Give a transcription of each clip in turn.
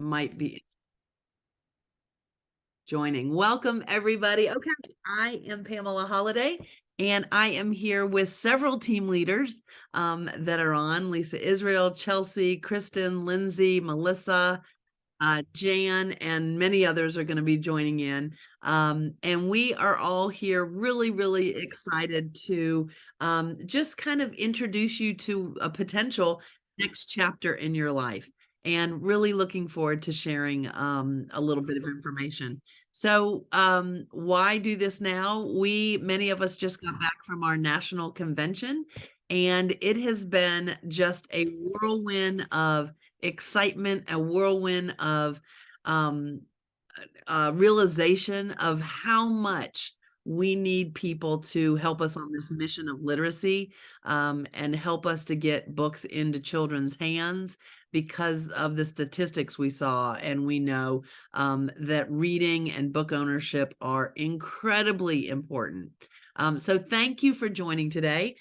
might be joining. Welcome, everybody. Okay, I am Pamela Holliday, and I am here with several team leaders that are on. Lisa Israel, Chelsea, Kristen, Lindsay, Melissa, Jan, and many others are going to be joining in. And we are all here really excited to just kind of introduce you to a potential next chapter in your life. And really looking forward to sharing a little bit of information. So why do this now? Many of us just got back from our national convention, and it has been just a whirlwind of excitement, a whirlwind of realization of how much we need people to help us on this mission of literacy, and help us to get books into children's hands because of the statistics we saw. And we know that reading and book ownership are incredibly important. So thank you for joining today.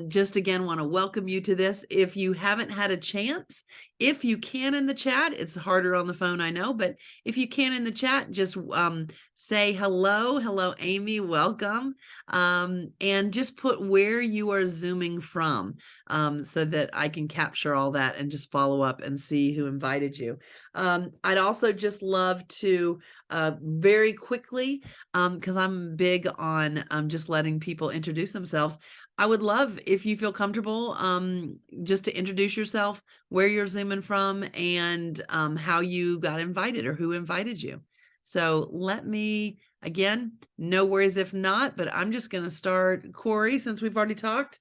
Just again, want to welcome you to this. If you haven't had a chance, if you can in the chat, it's harder on the phone, I know, but if you can in the chat, just say hello. Hello, Amy, welcome. And just put where you are Zooming from, so that I can capture all that and just follow up and see who invited you. I'd also just love to very quickly, because I'm big on just letting people introduce themselves. I would love if you feel comfortable just to introduce yourself, where you're Zooming from, and how you got invited or who invited you. So let me, again, no worries if not, but I'm just going to start. Corey, since we've already talked,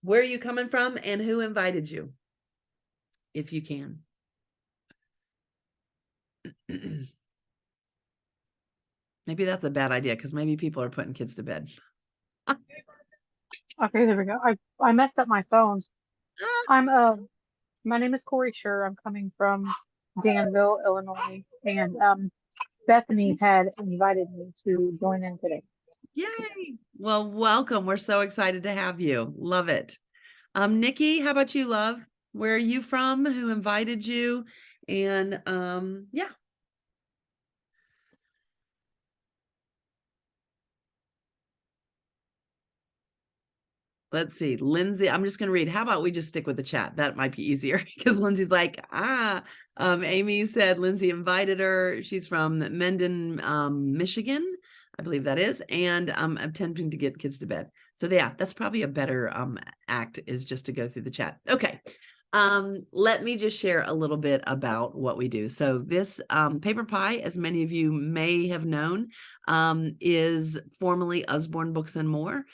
where are you coming from and who invited you, if you can? Maybe that's a bad idea because maybe people are putting kids to bed. Okay, there we go. I messed up my phone. My name is Corey Scher. I'm coming from Danville, Illinois, and Bethany had invited me to join in today. Yay! Well, welcome. We're so excited to have you. Love it. Nikki, how about you, love? Where are you from? Who invited you? And yeah. Let's see, Lindsay, I'm just going to read. How about we just stick with the chat? That might be easier because Lindsay's like, Amy said Lindsay invited her. She's from Mendon, Michigan, I believe that is, and attempting to get kids to bed. So yeah, that's probably a better act, is just to go through the chat. Okay. Let me just share a little bit about what we do. So this PaperPie, as many of you may have known, is formerly Usborne Books and More.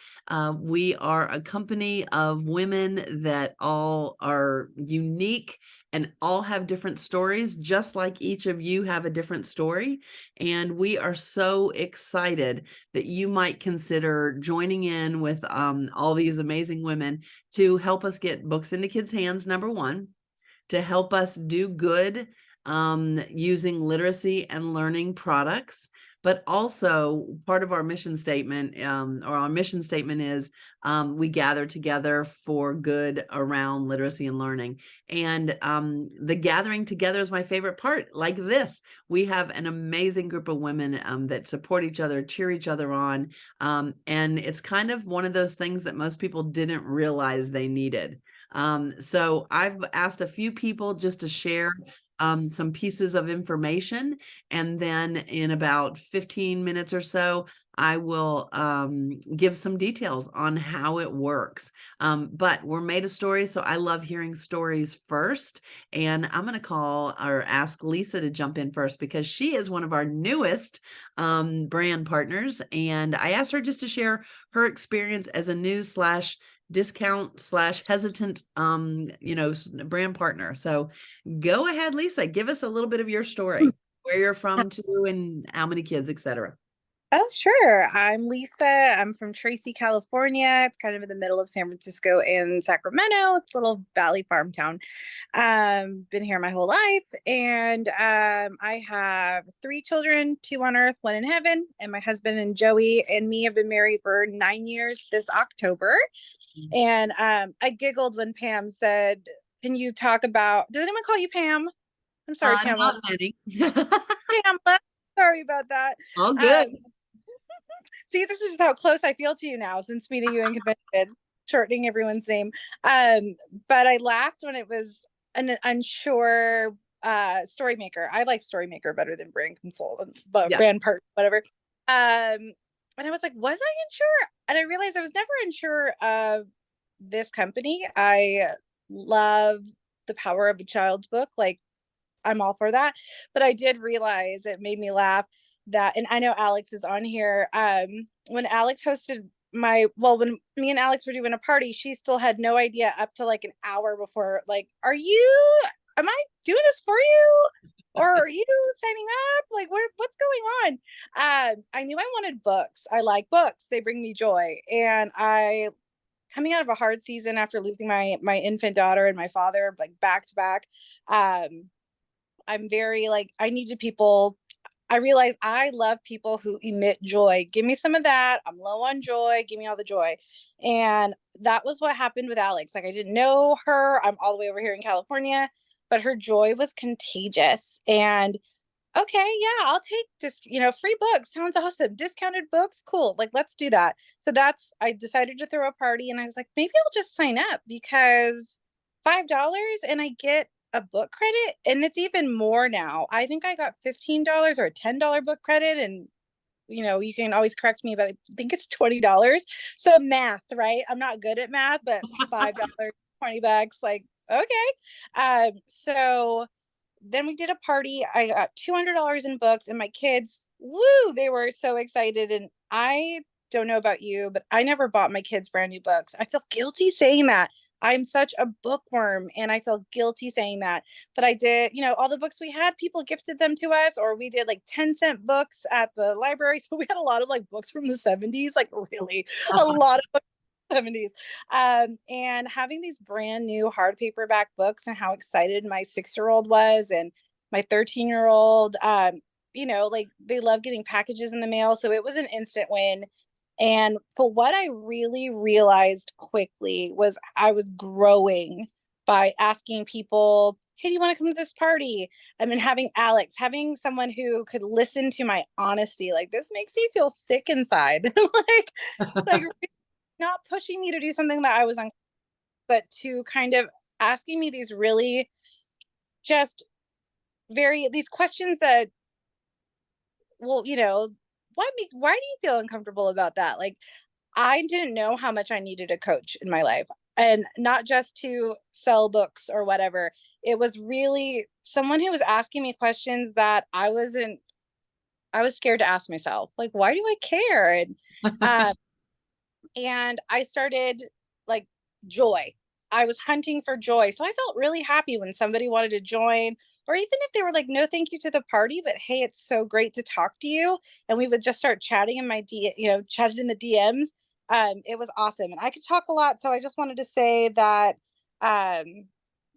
We are a company of women that all are unique and all have different stories, just like each of you have a different story. And we are so excited that you might consider joining in with all these amazing women to help us get books into kids' hands, number one, to help us do good using literacy and learning products. But also part of our mission statement, or our mission statement is we gather together for good around literacy and learning. And the gathering together is my favorite part. Like this, we have an amazing group of women that support each other, cheer each other on. And it's kind of one of those things that most people didn't realize they needed. So I've asked a few people just to share some pieces of information, and then in about 15 minutes or so, I will give some details on how it works. But we're made of stories, so I love hearing stories first. And I'm going to call or ask Lisa to jump in first because she is one of our newest brand partners. And I asked her just to share her experience as a new slash discount slash hesitant brand partner. So go ahead, Lisa, give us a little bit of your story, where you're from to and how many kids, etc. Oh, sure. I'm Lisa. I'm from Tracy, California. It's kind of in the middle of San Francisco and Sacramento. It's a little valley farm town. Been here my whole life. And I have 3 children, 2 on earth, 1 in heaven. And my husband and Joey and me have been married for 9 years this October. And I giggled when Pam said, can you talk about, does anyone call you Pam? I'm sorry, Pamela. Not many. Pamela, sorry about that. All good. See, this is just how close I feel to you now since meeting you in convention, shortening everyone's name. But I laughed when it was an unsure StoryMaker. I like StoryMaker better than brand consultant, but Yeah. brand part, whatever. And I was like, was I unsure? And I realized I was never unsure of this company. I love the power of a child's book. Like, I'm all for that. But I did realize, it made me laugh, that, and I know Alex is on here. When Alex hosted when me and Alex were doing a party, she still had no idea up to like an hour before, like, am I doing this for you? Or are you signing up? Like, what's going on? I knew I wanted books. I like books. They bring me joy. And coming out of a hard season after losing my infant daughter and my father, like back to back, I'm very like, I needed people. I realize I love people who emit joy. Give me some of that. I'm low on joy. Give me all the joy. And that was what happened with Alex. Like, I didn't know her. I'm all the way over here in California, but her joy was contagious. And okay, yeah, I'll take just, free books. Sounds awesome. Discounted books. Cool. Like, let's do that. So I decided to throw a party, and I was like, maybe I'll just sign up, because $5 and I get a book credit, and it's even more now. I think I got $15 or a $10 book credit, and you can always correct me, but I think it's $20. So math, right? I'm not good at math, but $5, $20, like, okay. So then we did a party. I got $200 in books, and my kids, woo, they were so excited. And I don't know about you, but I never bought my kids brand new books. I feel guilty saying that. I'm such a bookworm, and I feel guilty saying that. But I did, all the books we had, people gifted them to us, or we did like 10-cent books at the library. So we had a lot of like books from the 70s, like really a lot of books. 70s. And having these brand new hard paperback books, and how excited my 6-year-old was, and my 13-year-old, like, they love getting packages in the mail. So it was an instant win. But what I really realized quickly was I was growing by asking people, hey, do you want to come to this party? I mean, having Alex, having someone who could listen to my honesty, like, this makes me feel sick inside. like not pushing me to do something that I was uncomfortable, but to kind of asking me these really just these questions that, well, why do you feel uncomfortable about that? Like, I didn't know how much I needed a coach in my life, and not just to sell books or whatever. It was really someone who was asking me questions that I was scared to ask myself. Like, why do I care? And I started, like, joy. I was hunting for joy. So I felt really happy when somebody wanted to join, or even if they were like, no, thank you to the party, but hey, it's so great to talk to you. And we would just start chatting in chatted in the DMs. It was awesome. And I could talk a lot. So I just wanted to say that,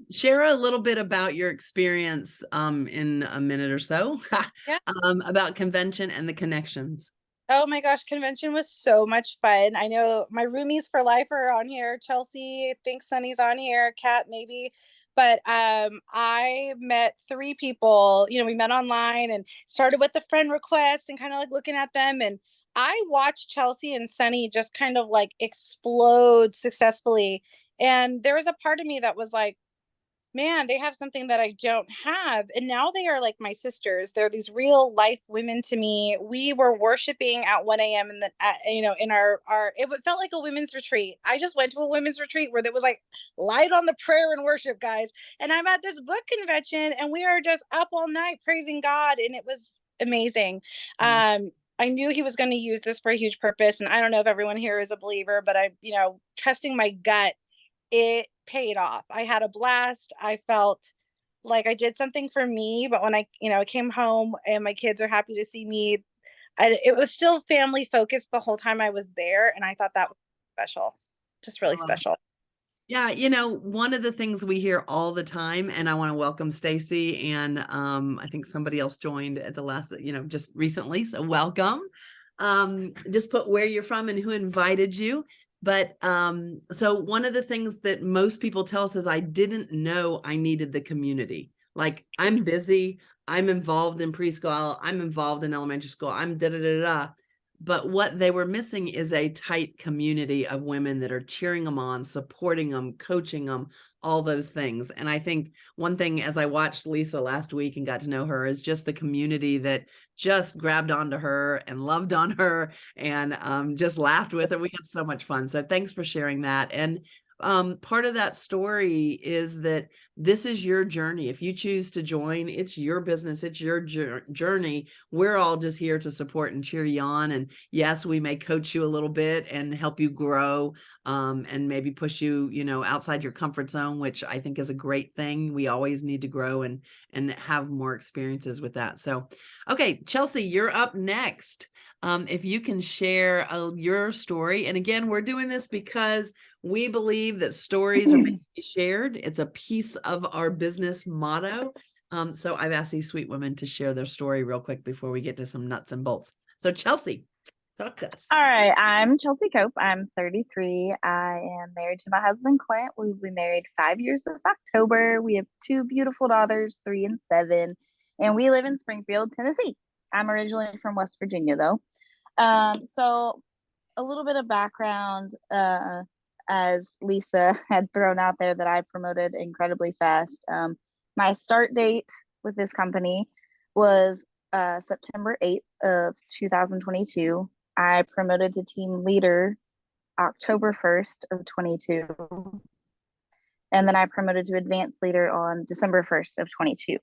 share a little bit about your experience in a minute or so. yeah. About convention and the connections. Oh my gosh, convention was so much fun. I know my roomies for life are on here. Chelsea, I think Sunny's on here, Kat maybe. But I met 3 people. We met online and started with the friend request and kind of like looking at them. And I watched Chelsea and Sunny just kind of like explode successfully. And there was a part of me that was like, man, they have something that I don't have. And now they are like my sisters. They're these real life women to me. We were worshiping at 1 a.m. in in our, it felt like a women's retreat. I just went to a women's retreat where there was like light on the prayer and worship, guys. And I'm at this book convention, and we are just up all night praising God. And it was amazing. I knew he was going to use this for a huge purpose. And I don't know if everyone here is a believer, but I, trusting my gut, it paid off. I had a blast. I felt like I did something for me, but when I came home and my kids are happy to see me, it was still family focused the whole time I was there. And I thought that was special, just really special. Yeah, one of the things we hear all the time, and I want to welcome Stacy, and I think somebody else joined at the last, just recently. So welcome. Just put where you're from and who invited you. But so one of the things that most people tell us is, I didn't know I needed the community. Like, I'm busy, I'm involved in preschool, I'm involved in elementary school, I'm da da da da. But what they were missing is a tight community of women that are cheering them on, supporting them, coaching them, all those things. And I think one thing, as I watched Lisa last week and got to know her, is just the community that just grabbed onto her and loved on her and just laughed with her. We had so much fun. So thanks for sharing that. And part of that story is that this is your journey. If you choose to join, it's your business, it's your journey. We're all just here to support and cheer you on. And yes, we may coach you a little bit and help you grow, and maybe push you, outside your comfort zone, which I think is a great thing. We always need to grow and have more experiences with that. So, okay, Chelsea, you're up next. If you can share your story. And again, we're doing this because we believe that stories are meant to be shared. It's a piece of our business motto. So I've asked these sweet women to share their story real quick before we get to some nuts and bolts. So Chelsea, talk to us. All right, I'm Chelsea Cope. I'm 33. I am married to my husband, Clint. We've been married 5 years this October. We have two beautiful daughters, 3 and 7, and we live in Springfield, Tennessee. I'm originally from West Virginia, though. So a little bit of background, as Lisa had thrown out there that I promoted incredibly fast. My start date with this company was September 8th of 2022. I promoted to team leader October 1st of 22. And then I promoted to advanced leader on December 1st of 22,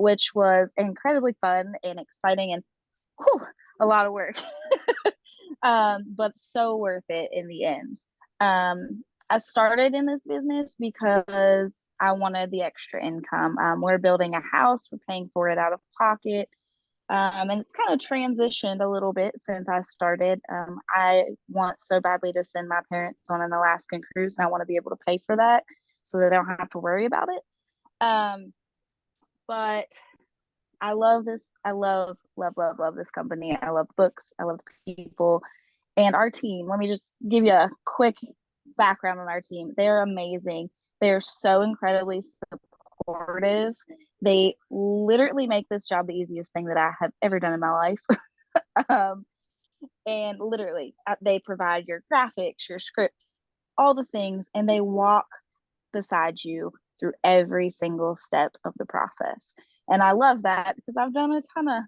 which was incredibly fun and exciting and a lot of work, but so worth it in the end. I started in this business because I wanted the extra income. We're building a house, we're paying for it out of pocket. And it's kind of transitioned a little bit since I started. I want so badly to send my parents on an Alaskan cruise, and I want to be able to pay for that so that I don't have to worry about it. But I love this. I love this company. I love books. I love the people and our team. Let me just give you a quick background on our team. They're amazing. They're so incredibly supportive. They literally make this job the easiest thing that I have ever done in my life. And literally, they provide your graphics, your scripts, all the things, and they walk beside you through every single step of the process. And I love that because I've done a ton of,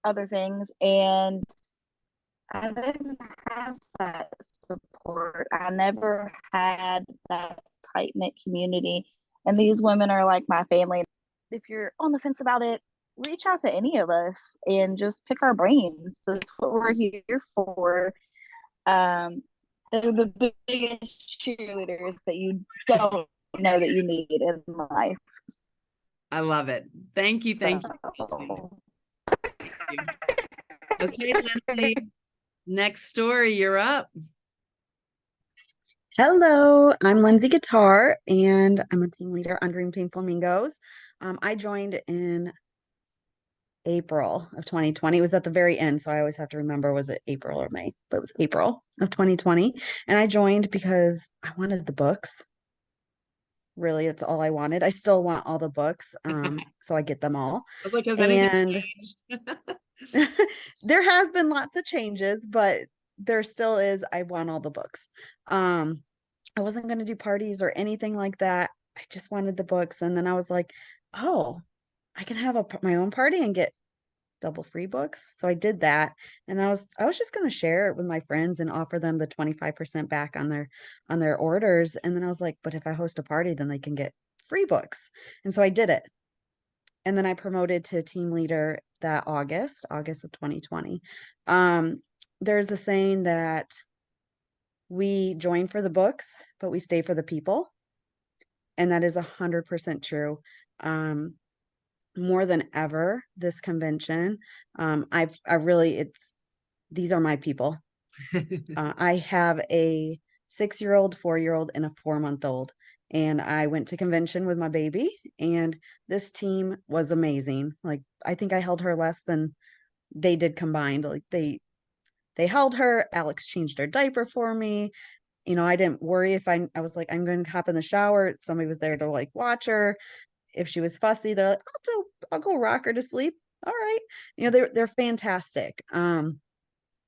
other things, and I didn't have that support. I never had that tight knit community. And these women are like my family. If you're on the fence about it, reach out to any of us and just pick our brains. That's what we're here for. They're the biggest cheerleaders that you don't know that you need in life. I love it. Thank you. Thank you. Okay, Lindsay, next story, you're up. Hello, I'm Lindsay Guitar, and I'm a team leader on Dream Team Flamingos. I joined in April of 2020. It was at the very end, so I always have to remember, was it April or May? But it was April of 2020. And I joined because I wanted the books. Really, it's all I wanted. I still want all the books, so I get them all. I was like, has anything changed? There has been lots of changes, but there still is. I want all the books. I wasn't going to do parties or anything like that. I just wanted the books. And then I was like, oh, I can have my own party and get double free books. So I did that. And I was just going to share it with my friends and offer them the 25% back on their orders. And then I was like, but if I host a party, then they can get free books. And so I did it. And then I promoted to team leader that August of 2020. There's a saying that we join for the books, but we stay for the people. And that is 100% true. More than ever, this convention, these are my people. I have a 6-year-old, 4-year-old, and a 4-month-old. And I went to convention with my baby, and this team was amazing. Like, I think I held her less than they did combined. Like, they held her. Alex changed her diaper for me. you know, I didn't worry if I was like, I'm going to hop in the shower. Somebody was there to like watch her. If she was fussy, they're like, I'll go rock her to sleep. All right. You know, they're fantastic.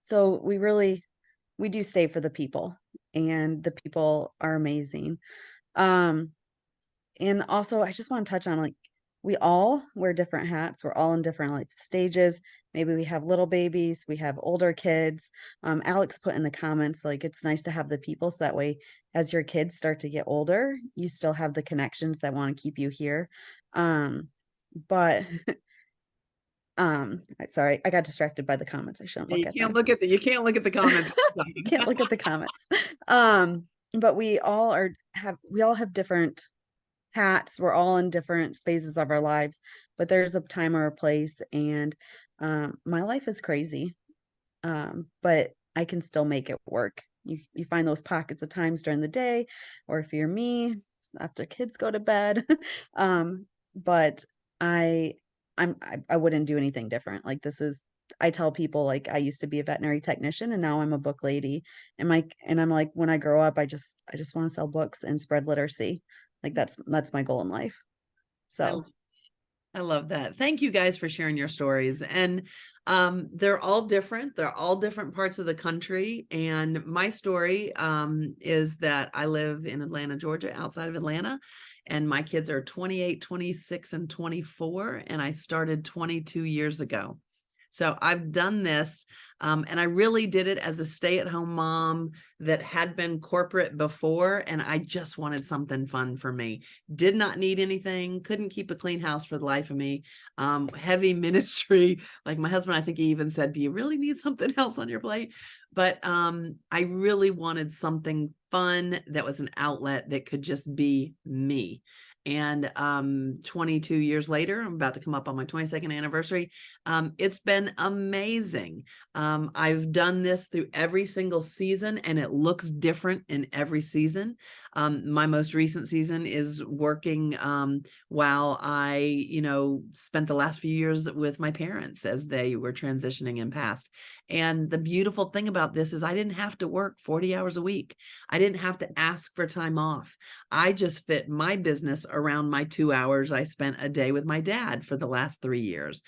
So we do stay for the people, and the people are amazing. Um, and also I just want to touch on, like, we all wear different hats. We're all in different life stages. Maybe we have little babies, we have older kids. Alex put in the comments, like, it's nice to have the people, so that way as your kids start to get older, you still have the connections that want to keep you here. But sorry, I we distracted by the comments. I shouldn't look at them. You can't look at the comments. Can't look at the comments. But we all have different hats. We're all in different phases of our lives, but there's a time or a place. And my life is crazy, but I can still make it work. You find those pockets of times during the day, or if you're me, after kids go to bed. But I wouldn't do anything different. Like, I tell people, like, I used to be a veterinary technician and now I'm a book lady. And I'm like, when I grow up, I just want to sell books and spread literacy. Like, that's my goal in life. So I love that. Thank you guys for sharing your stories. And they're all different. They're all different parts of the country. And my story is that I live in Atlanta, Georgia, outside of Atlanta. And my kids are 28, 26, and 24. And I started 22 years ago. So I've done this, and I really did it as a stay-at-home mom that had been corporate before, and I just wanted something fun for me. Did not need anything, couldn't keep a clean house for the life of me. Heavy ministry, like my husband, I think he even said, do you really need something else on your plate? But I really wanted something fun that was an outlet that could just be me. And 22 years later, I'm about to come up on my 22nd anniversary. It's been amazing. I've done this through every single season, and it looks different in every season. My most recent season is working while I, spent the last few years with my parents as they were transitioning and passed. And the beautiful thing about this is I didn't have to work 40 hours a week. I didn't have to ask for time off. I just fit my business around my 2 hours I spent a day with my dad for the last 3 years.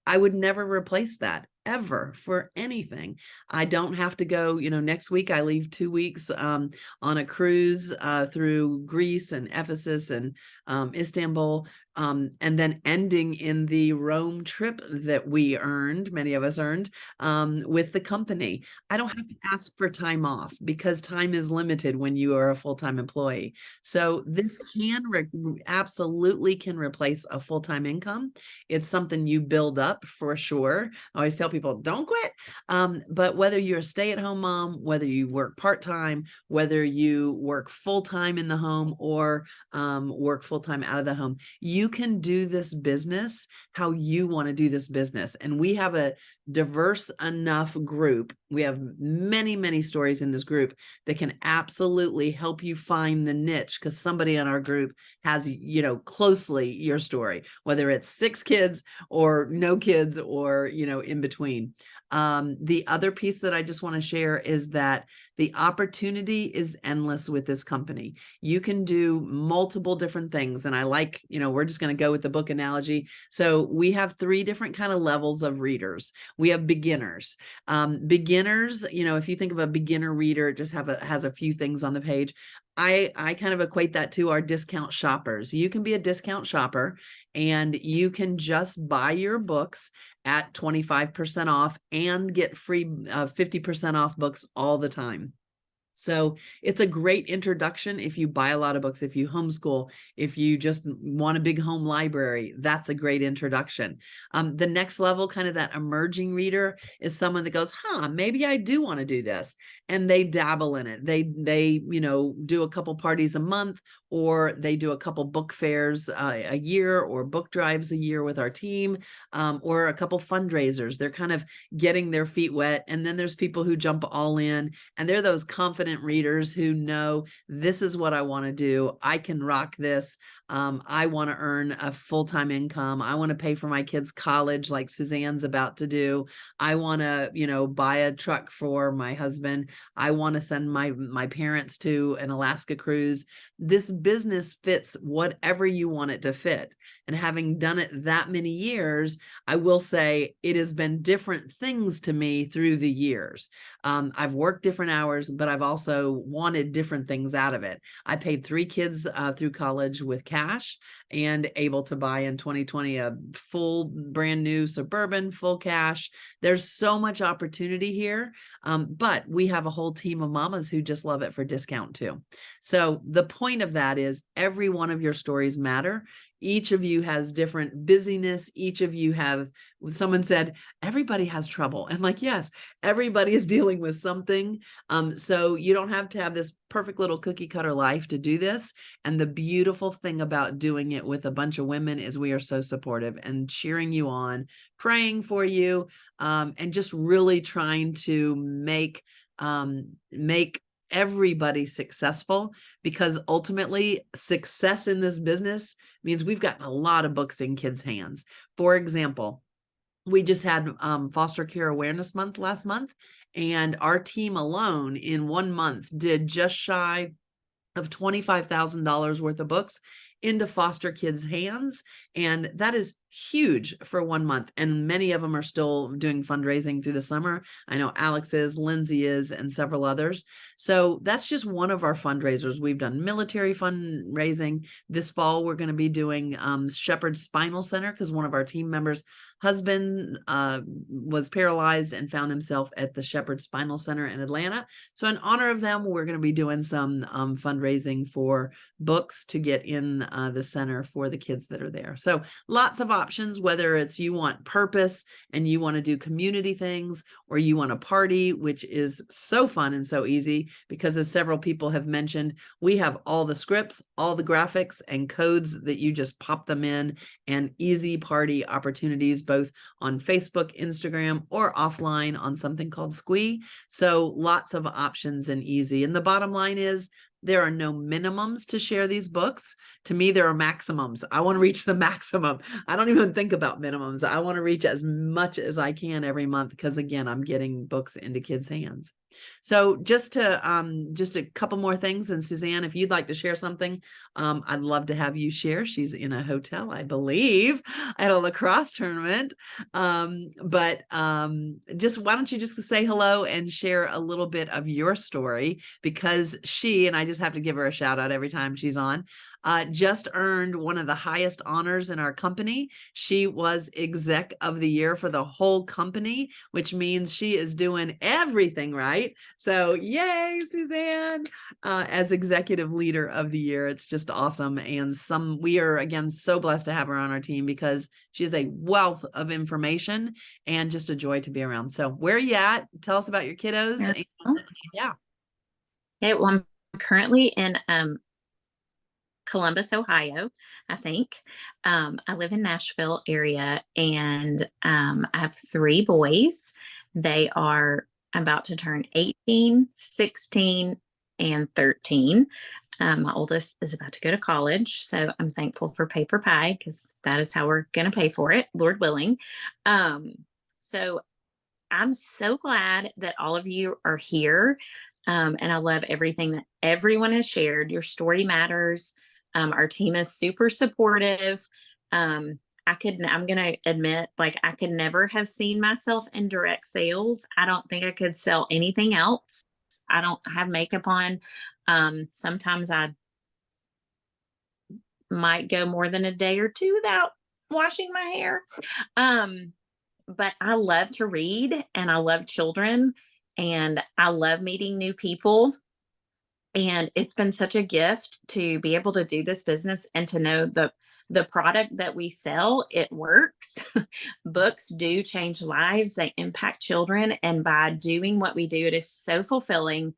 I would never replace that ever for anything. I don't have to go, next week I leave 2 weeks on a cruise through Greece and Ephesus and Istanbul, and then ending in the Rome trip that many of us earned with the company. I don't have to ask for time off because time is limited when you are a full-time employee. So this absolutely can replace a full-time income. It's something you build up for sure. I always tell people, don't quit. But whether you're a stay-at-home mom, whether you work part-time, whether you work full-time in the home or work full-time out of the home, you can do this business how you want to do this business. And we have a diverse enough group. We have many, many stories in this group that can absolutely help you find the niche, because somebody in our group has, closely your story, whether it's 6 kids or no kids or, in between. The other piece that I just want to share is that the opportunity is endless with this company. You can do multiple different things. And I like, we're just going to go with the book analogy. So we have 3 different kind of levels of readers. We have beginners. Beginners, if you think of a beginner reader, it just has a few things on the page. I kind of equate that to our discount shoppers. You can be a discount shopper and you can just buy your books at 25% off and get free 50% off books all the time. So it's a great introduction if you buy a lot of books, if you homeschool, if you just want a big home library, that's a great introduction. The next level, kind of that emerging reader, is someone that goes, maybe I do want to do this. And they dabble in it. They do a couple parties a month, or they do a couple book fairs a year, or book drives a year with our team, or a couple fundraisers. They're kind of getting their feet wet. And then there's people who jump all in, and they're those confident confident readers who know this is what I want to do. I can rock this. I want to earn a full-time income. I want to pay for my kids' college like Suzanne's about to do. I want to, buy a truck for my husband. I want to send my parents to an Alaska cruise. This business fits whatever you want it to fit. And having done it that many years, I will say it has been different things to me through the years. I've worked different hours, but I've also wanted different things out of it. I paid 3 kids through college with cash and able to buy in 2020 a full brand new Suburban, full cash. There's so much opportunity here, but we have a whole team of mamas who just love it for discount too. So the point of that is every one of your stories matter. Each of you has different busyness. Each of you have, someone said, everybody has trouble. And like, yes, everybody is dealing with something. So you don't have to have this perfect little cookie cutter life to do this. And the beautiful thing about doing it with a bunch of women is we are so supportive and cheering you on, praying for you, and just really trying to make everybody successful, because ultimately success in this business means we've gotten a lot of books in kids' hands. For example, we just had Foster Care Awareness Month last month, and our team alone in 1 month did just shy of $25,000 worth of books into foster kids' hands. And that is huge for 1 month. And many of them are still doing fundraising through the summer. I know Alex is, Lindsay is, and several others. So that's just one of our fundraisers. We've done military fundraising. This fall, we're going to be doing Shepherd Spinal Center, because one of our team members' husband was paralyzed and found himself at the Shepherd Spinal Center in Atlanta. So in honor of them, we're going to be doing some fundraising for books to get in the center for the kids that are there. So lots of options, whether it's you want purpose and you want to do community things, or you want a party, which is so fun and so easy, because as several people have mentioned, we have all the scripts, all the graphics and codes that you just pop them in, and easy party opportunities, both on Facebook, Instagram, or offline on something called Squee. So lots of options and easy. And the bottom line is, there are no minimums to share these books. To me, there are maximums. I want to reach the maximum. I don't even think about minimums. I want to reach as much as I can every month, because again, I'm getting books into kids' hands. So just a couple more things. And Suzanne, if you'd like to share something, I'd love to have you share. She's in a hotel, I believe, at a lacrosse tournament. But just why don't you just say hello and share a little bit of your story, because she, and I just have to give her a shout out every time she's on, just earned one of the highest honors in our company. She was exec of the year for the whole company, which means she is doing everything right. So yay, Suzanne, as executive leader of the year. It's just awesome. And we are, again, so blessed to have her on our team, because she is a wealth of information and just a joy to be around. So where are you at? Tell us about your kiddos. Yeah. And, yeah. Okay, well, I'm currently in Columbus, Ohio, I think. I live in Nashville area, and I have 3 boys. They are about to turn 18, 16, and 13. My oldest is about to go to college, so I'm thankful for PaperPie, because that is how we're going to pay for it, Lord willing. So I'm so glad that all of you are here, and I love everything that everyone has shared. Your story matters. Our team is super supportive. I'm going to admit, like, I could never have seen myself in direct sales. I don't think I could sell anything else. I don't have makeup on. Sometimes I might go more than a day or 2 without washing my hair. But I love to read, and I love children, and I love meeting new people. And it's been such a gift to be able to do this business and to know the product that we sell, it works. Books do change lives. They impact children. And by doing what we do, it is so fulfilling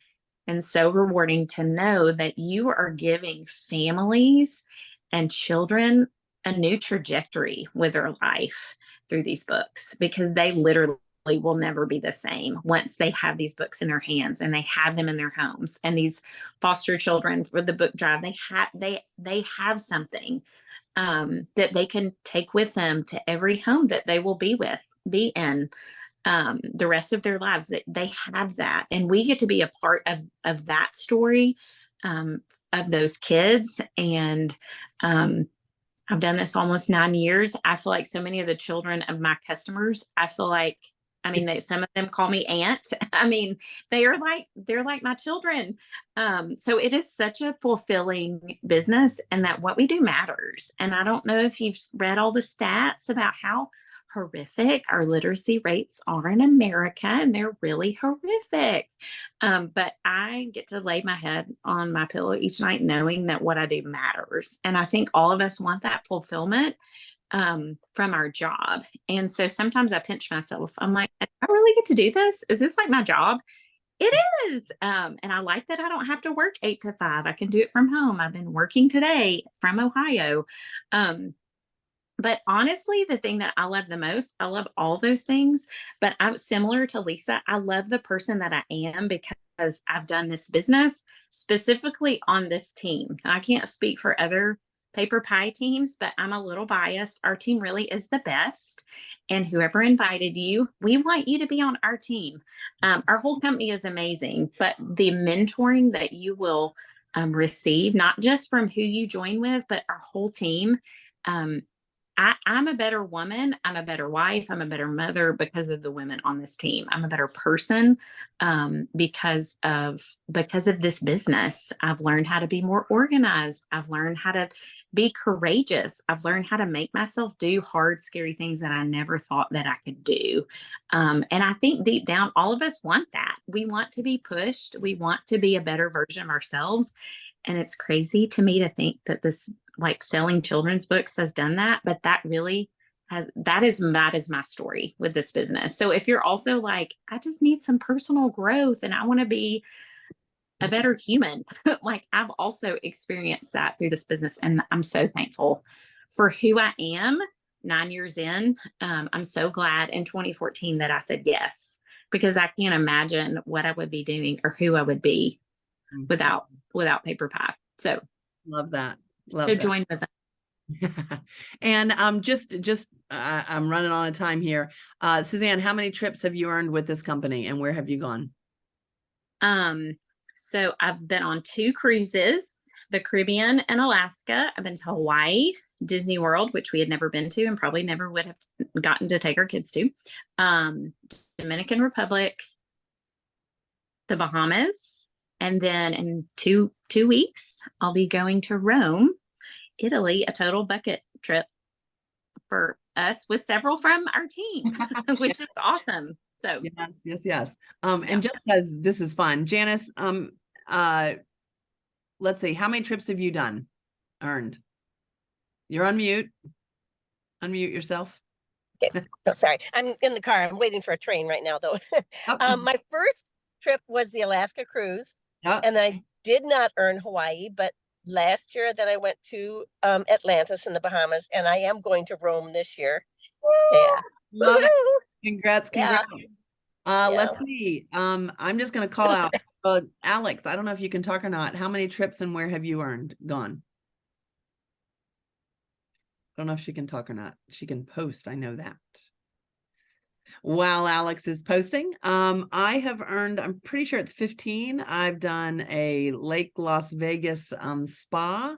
and so rewarding to know that you are giving families and children a new trajectory with their life through these books, because they literally will never be the same once they have these books in their hands and they have them in their homes. And these foster children for the book drive, they have something that they can take with them to every home that they will be in the rest of their lives. That they have that, and we get to be a part of that story of those kids. And I've done this almost 9 years. I feel like so many of the children of my customers, I feel like, I mean, some of them call me aunt. I mean, they're like my children. So it is such a fulfilling business, and that what we do matters. And I don't know if you've read all the stats about how horrific our literacy rates are in America, and they're really horrific. But I get to lay my head on my pillow each night knowing that what I do matters. And I think all of us want that fulfillment from our job. And so sometimes I pinch myself. I'm like, I really get to do this? Is this like my job? It is. And I like that I don't have to work 8 to 5. I can do it from home. I've been working today from Ohio. But honestly, the thing that I love the most, I love all those things, but I'm similar to Lisa. I love the person that I am because I've done this business specifically on this team. I can't speak for other PaperPie teams, but I'm a little biased. Our team really is the best. And whoever invited you, we want you to be on our team. Our whole company is amazing, but the mentoring that you will receive, not just from who you join with, but our whole team, I'm a better woman. I'm a better wife. I'm a better mother because of the women on this team. I'm a better person because of this business. I've learned how to be more organized. I've learned how to be courageous. I've learned how to make myself do hard, scary things that I never thought that I could do. And I think deep down, all of us want that. We want to be pushed. We want to be a better version of ourselves. And it's crazy to me to think that this, like, selling children's books has done that, but that is my story with this business. So if you're also like, I just need some personal growth and I want to be a better human, like, I've also experienced that through this business. And I'm so thankful for who I am 9 years in. I'm so glad in 2014 that I said yes, because I can't imagine what I would be doing or who I would be without PaperPie. So Love that. So join with us. And I'm running on a time here. Suzanne, how many trips have you earned with this company, and where have you gone? So I've been on 2 cruises, the Caribbean and Alaska. I've been to Hawaii, Disney World, which we had never been to and probably never would have gotten to take our kids to, Dominican Republic, the Bahamas, and then in two weeks, I'll be going to Rome, Italy, a total bucket trip for us with several from our team, which is awesome. So Yes. And just because this is fun, Janice, let's see, how many trips have you earned? You're on mute. Unmute yourself. Okay. Oh, sorry, I'm in the car. I'm waiting for a train right now, though. My first trip was the Alaska cruise, and I did not earn Hawaii, but last year then I went to Atlantis in the Bahamas, and I am going to Rome this year. Yeah. Love it. Congrats. Yeah. Let's see. I'm just going to call out Alex. I don't know if you can talk or not. How many trips and where have you gone? I don't know if she can talk or not. She can post. I know that. While Alex is posting, I have earned, I'm pretty sure it's 15. I've done a Lake Las Vegas spa,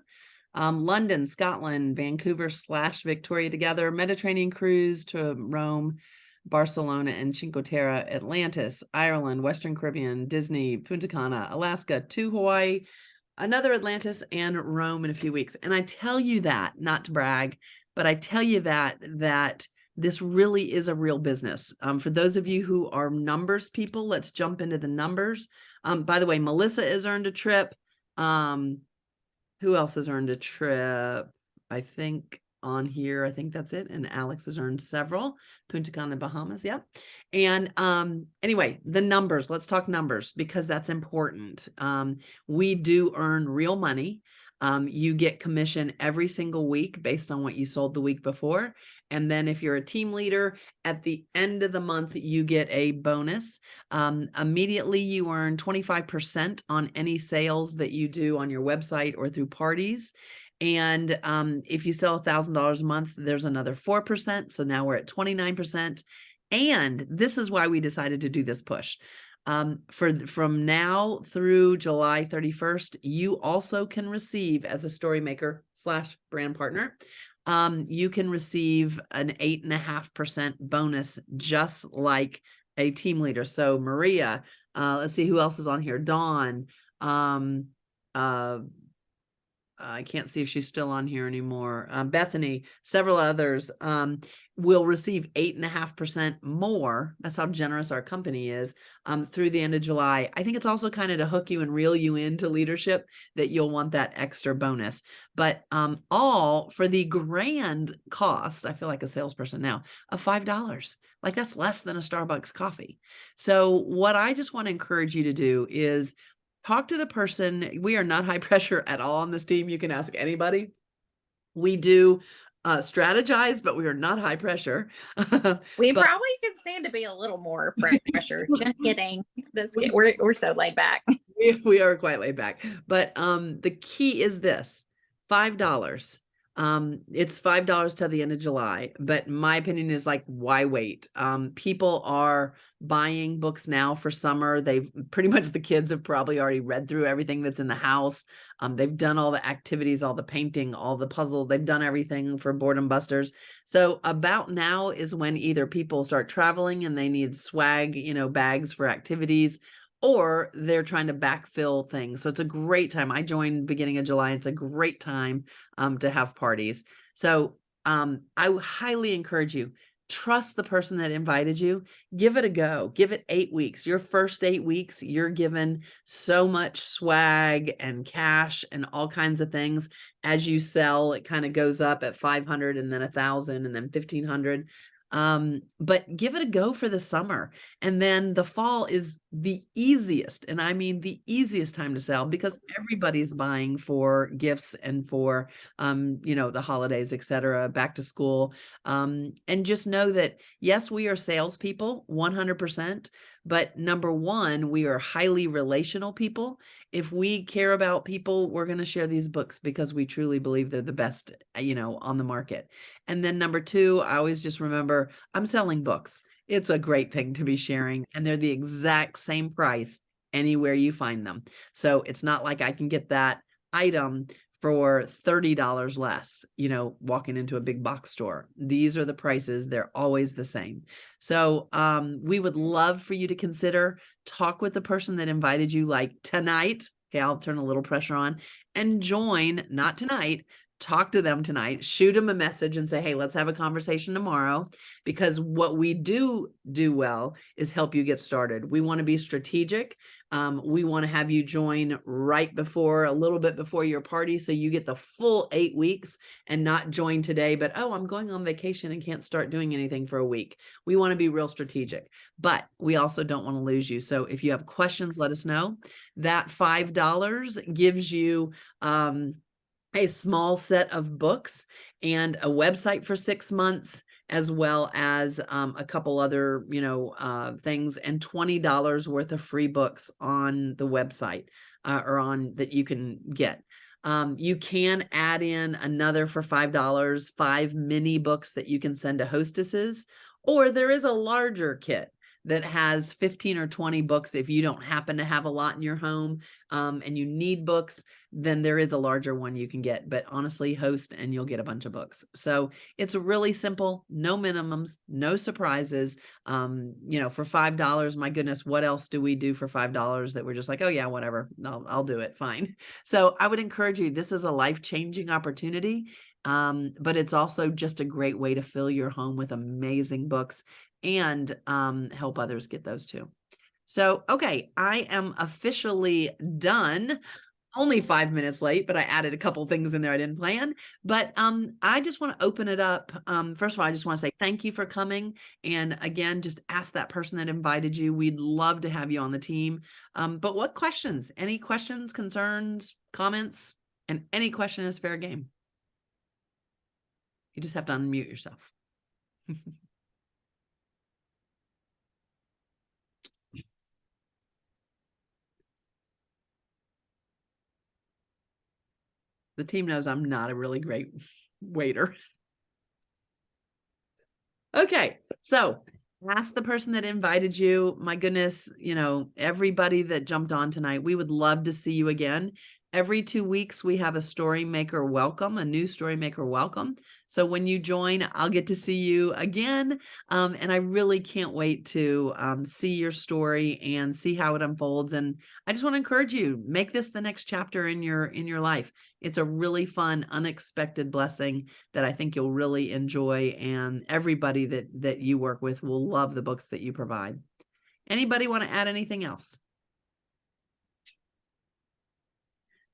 London, Scotland, Vancouver / Victoria together, Mediterranean cruise to Rome, Barcelona and Cinque Terre, Atlantis, Ireland, Western Caribbean, Disney, Punta Cana, Alaska, to Hawaii, another Atlantis, and Rome in a few weeks. And I tell you that, not to brag, but I tell you that this really is a real business. For those of you who are numbers people, let's jump into the numbers. By the way, Melissa has earned a trip. Who else has earned a trip? I think on here, I think that's it. And Alex has earned several. Punta Cana, Bahamas. Yep. And anyway, the numbers, let's talk numbers because that's important. We do earn real money. You get commission every single week based on what you sold the week before. And then if you're a team leader, at the end of the month, you get a bonus. Immediately, you earn 25% on any sales that you do on your website or through parties. And if you sell $1,000 a month, there's another 4%. So now we're at 29%. And this is why we decided to do this push. From now through July 31st, you also can receive, as a StoryMaker / brand partner, you can receive an 8.5% bonus, just like a team leader. So Maria, let's see who else is on here. Dawn, I can't see if she's still on here anymore. Bethany, several others will receive 8.5% more. That's how generous our company is through the end of July. I think it's also kind of to hook you and reel you into leadership that you'll want that extra bonus. But all for the grand cost, I feel like a salesperson now, of $5. Like that's less than a Starbucks coffee. So what I just want to encourage you to do is talk to the person. We are not high pressure at all on this team. You can ask anybody. We do strategize, but we are not high pressure. We probably could stand to be a little more pressure. Just kidding. We're so laid back. We are quite laid back. But the key is this: $5. It's $5 till the end of July, but my opinion is like, why wait? People are buying books now for summer. They've pretty much, the kids have probably already read through everything that's in the house. They've done all the activities, all the painting, all the puzzles. They've done everything for boredom busters. So about now is when either people start traveling and they need swag, bags for activities, or they're trying to backfill things. So it's a great time. I joined beginning of July. It's a great time to have parties. So I highly encourage you, trust the person that invited you. Give it a go. Give it 8 weeks. Your first 8 weeks, you're given so much swag and cash and all kinds of things. As you sell, it kind of goes up at 500 and then 1,000 and then 1,500. But give it a go for the summer. And then the fall is the easiest, and I mean the easiest time to sell, because everybody's buying for gifts and for, the holidays, etc., back to school. And just know that, yes, we are salespeople 100%, but number one, we are highly relational people. If we care about people, we're going to share these books because we truly believe they're the best, on the market. And then number two, I always just remember, I'm selling books. It's a great thing to be sharing, and they're the exact same price anywhere you find them. So it's not like I can get that item for $30 less, walking into a big box store. These are the prices. They're always the same. So we would love for you to consider, talk with the person that invited you, like tonight. Okay, I'll turn a little pressure on, and join, not tonight, talk to them tonight, shoot them a message and say, hey, let's have a conversation tomorrow, because what we do well is help you get started. We want to be strategic. We want to have you join right before, a little bit before your party, so you get the full 8 weeks and not join today, but, oh, I'm going on vacation and can't start doing anything for a week. We want to be real strategic, but we also don't want to lose you. So if you have questions, let us know. That $5 gives you a small set of books and a website for 6 months, as well as a couple other, things, and $20 worth of free books on the website or on that you can get. You can add in another for $5, 5 mini books that you can send to hostesses, or there is a larger kit that has 15 or 20 books. If you don't happen to have a lot in your home and you need books, then there is a larger one you can get. But honestly, host and you'll get a bunch of books. So it's really simple, no minimums, no surprises. For $5, my goodness, what else do we do for $5 that we're just like, oh yeah, whatever, I'll do it, fine. So I would encourage you, this is a life-changing opportunity, but it's also just a great way to fill your home with amazing books and help others get those too. So, okay, I am officially done. Only 5 minutes late, but I added a couple things in there I didn't plan. But I just want to open it up. First of all, I just want to say thank you for coming. And again, just ask that person that invited you. We'd love to have you on the team. But what questions? Any questions, concerns, comments, And any question is fair game. You just have to unmute yourself. The team knows I'm not a really great waiter. Okay, so ask the person that invited you. My goodness, you know, everybody that jumped on tonight, we would love to see you again. Every 2 weeks, we have a StoryMaker welcome, a new StoryMaker welcome. So when you join, I'll get to see you again. And I really can't wait to see your story and see how it unfolds. And I just want to encourage you, make this the next chapter in your life. It's a really fun, unexpected blessing that I think you'll really enjoy. And everybody that you work with will love the books that you provide. Anybody want to add anything else?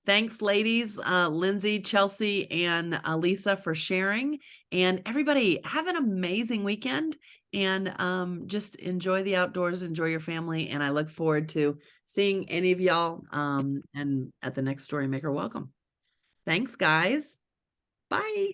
Thanks, ladies, Lindsay, Chelsea, and Lisa for sharing. And everybody, have an amazing weekend and just enjoy the outdoors, enjoy your family. And I look forward to seeing any of y'all and at the next StoryMaker Welcome. Thanks, guys. Bye.